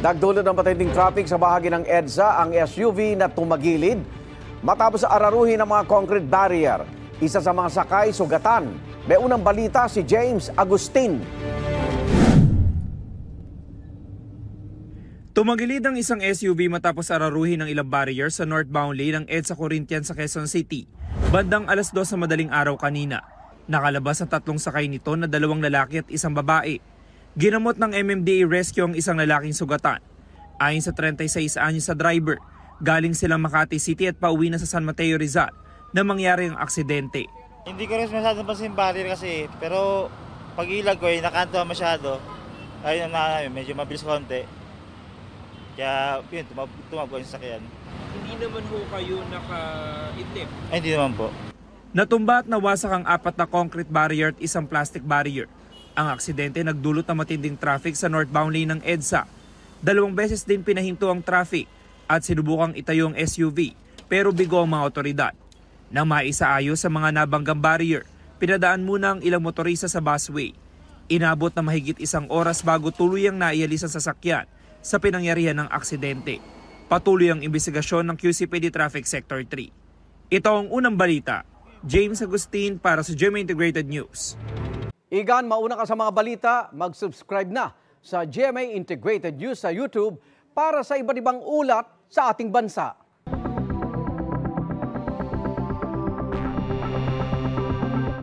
Nagdulot ng matinding traffic sa bahagi ng EDSA ang SUV na tumagilid matapos araruhin ng mga concrete barrier. Isa sa mga sakay sugatan. May unang balita si James Agustin. Tumagilid ang isang SUV matapos araruhin ng ilang barrier sa northbound lane ng EDSA Corinthian sa Quezon City. Bandang 2:00 sa madaling araw kanina. Nakalabas ang 3 sakay nito na 2 lalaki at 1 babae. Ginamot ng MMDA Rescue ang isang lalaking sugatan. Ayon sa 36 anyos sa driver, galing silang Makati City at pauwi na sa San Mateo Rizal na mangyari ang aksidente. Hindi ko rin masyadong pansin barrier kasi, pero pag ilag ko ay nakanto masyado. Ayun na medyo mabilis konti. Kaya yun, tumabo yung sakyan. Hindi naman ho kayo naka-itlip? Ay, hindi naman po. Natumba at nawasak ang 4 na concrete barrier at 1 plastic barrier. Ang aksidente nagdulot ng matinding traffic sa northbound lane ng EDSA. 2 beses din pinahinto ang traffic at sinubukang itayo ang SUV pero bigo ang mga otoridad. Nang maisaayos sa mga nabanggang barrier, pinadaan muna ang ilang motorista sa busway. Inabot na mahigit 1 oras bago tuluyang naialis ang sasakyan sa pinangyarihan ng aksidente. Patuloy ang imbestigasyon ng QCPD Traffic Sector 3. Ito ang unang balita. James Agustin para sa GMA Integrated News. Igan, mauna ka sa mga balita, mag-subscribe na sa GMA Integrated News sa YouTube para sa iba't ibang ulat sa ating bansa.